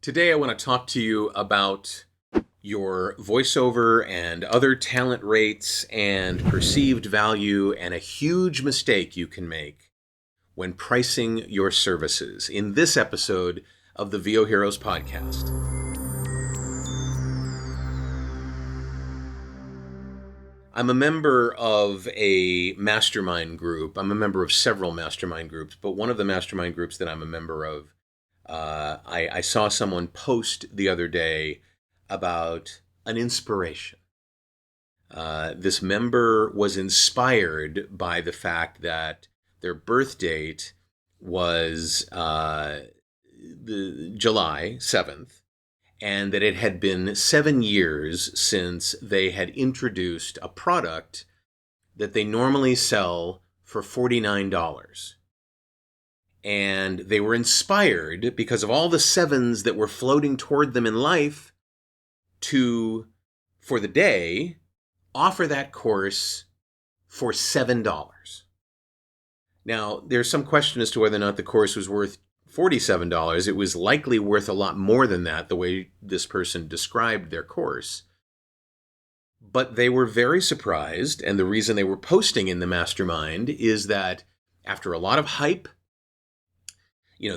Today, I want to talk to you about your voiceover and other talent rates and perceived value and a huge mistake you can make when pricing your services in this episode of the VOHeroes podcast. I'm a member of a mastermind group. I'm a member of several mastermind groups, but one of the mastermind groups that I'm a member of, I saw someone post the other day about an inspiration. This member was inspired by the fact that their birth date was the July 7th, and that it had been 7 years since they had introduced a product that they normally sell for $49. And they were inspired because of all the sevens that were floating toward them in life to, for the day, offer that course for $7. Now, there's some question as to whether or not the course was worth $47. It was likely worth a lot more than that, the way this person described their course. But they were very surprised, and the reason they were posting in the mastermind is that after a lot of hype,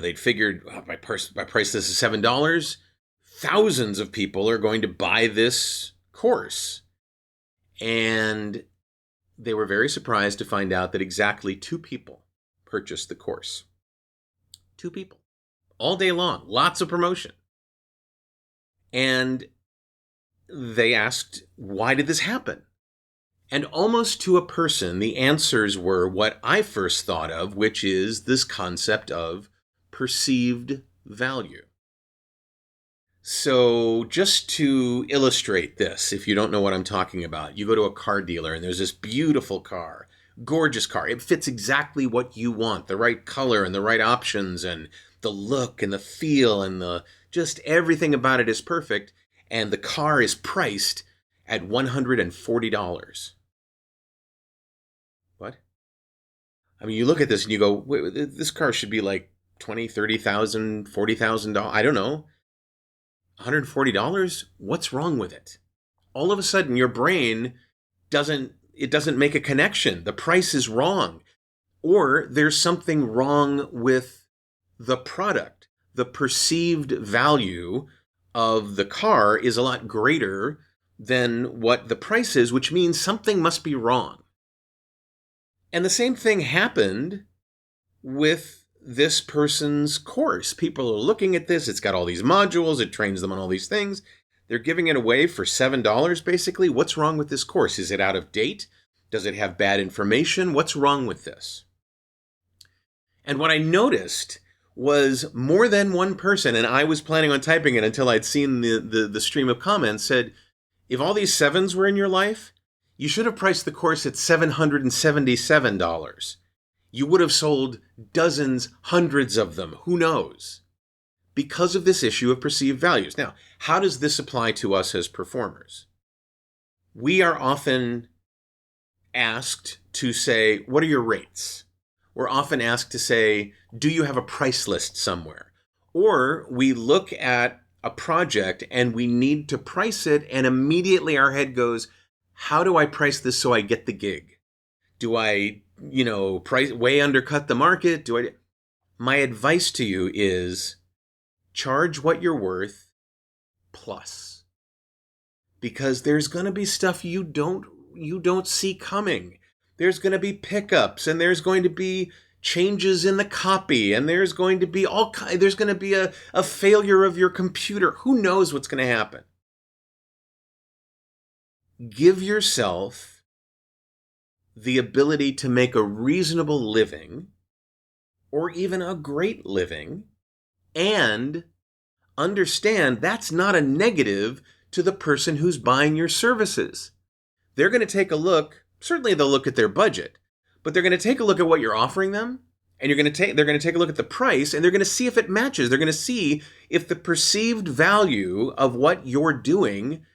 they'd figured, if I price this at $7, thousands of people are going to buy this course. And they were very surprised to find out that exactly 2 people purchased the course. 2 people. All day long. Lots of promotion. And they asked, why did this happen? And almost to a person, the answers were what I first thought of, which is this concept of perceived value. So just to illustrate this, if you don't know what I'm talking about, you go to a car dealer and there's this beautiful car, gorgeous car. It fits exactly what you want, the right color and the right options and the look and the feel and just everything about it is perfect. And the car is priced at $140. What? I mean, you look at this and you go, wait, this car should be like $20,000, $30,000, $40,000. I don't know. $140? What's wrong with it? All of a sudden, your brain doesn't make a connection. The price is wrong. Or there's something wrong with the product. The perceived value of the car is a lot greater than what the price is, which means something must be wrong. And the same thing happened with this person's course. People are looking at this. It's got all these modules. It trains them on all these things. They're giving it away for $7, basically. What's wrong with this course? Is it out of date? Does it have bad information? What's wrong with this? And what I noticed was more than one person, and I was planning on typing it until I'd seen the stream of comments, said, if all these sevens were in your life, you should have priced the course at $777. You would have sold dozens, hundreds of them. Who knows? Because of this issue of perceived values. Now, how does this apply to us as performers? We are often asked to say, what are your rates? We're often asked to say, do you have a price list somewhere? Or we look at a project and we need to price it, and immediately our head goes, how do I price this so I get the gig? Do I price way undercut the market? My advice to you is charge what you're worth plus. Because there's going to be stuff you don't see coming. There's going to be pickups, and there's going to be changes in the copy, and there's going to be a failure of your computer. Who knows what's going to happen? Give yourself the ability to make a reasonable living, or even a great living, and understand that's not a negative to the person who's buying your services. They're going to take a look, certainly they'll look at their budget, but they're going to take a look at what you're offering them, and they're going to take a look at the price, and they're going to see if it matches. They're going to see if the perceived value of what you're doing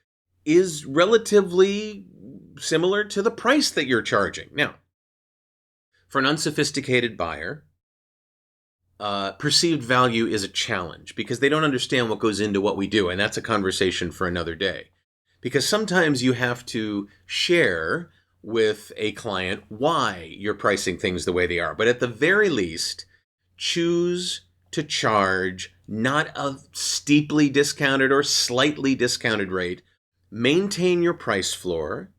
is relatively similar to the price that you're charging. Now, for an unsophisticated buyer, perceived value is a challenge because they don't understand what goes into what we do. And that's a conversation for another day. Because sometimes you have to share with a client why you're pricing things the way they are. But at the very least, choose to charge not a steeply discounted or slightly discounted rate. Maintain your price floor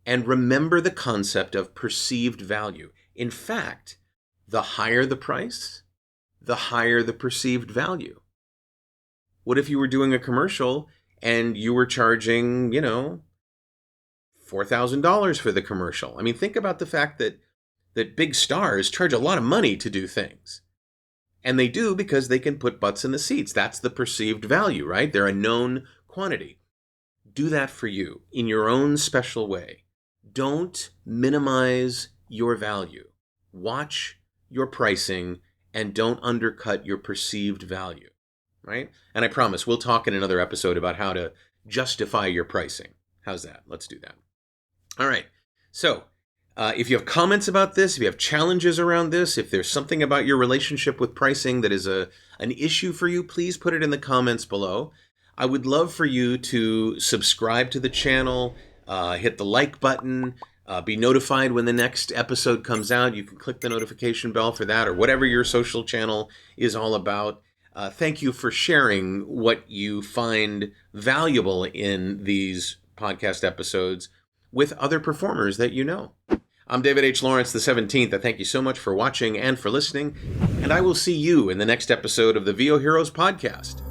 and remember the concept of perceived value. In fact, the higher the price, the higher the perceived value. What if you were doing a commercial and you were charging, $4,000 for the commercial? I mean, think about the fact that big stars charge a lot of money to do things. And they do because they can put butts in the seats. That's the perceived value, right? They're a known quantity. Do that for you in your own special way. Don't minimize your value. Watch your pricing and don't undercut your perceived value, right? And I promise we'll talk in another episode about how to justify your pricing. How's that? Let's do that. All right. So if you have comments about this, if you have challenges around this, if there's something about your relationship with pricing that is an issue for you, please put it in the comments below. I would love for you to subscribe to the channel, hit the like button, be notified when the next episode comes out. You can click the notification bell for that or whatever your social channel is all about. Thank you for sharing what you find valuable in these podcast episodes with other performers that you know. I'm David H. Lawrence, the 17th. I thank you so much for watching and for listening, and I will see you in the next episode of the VOHeroes podcast.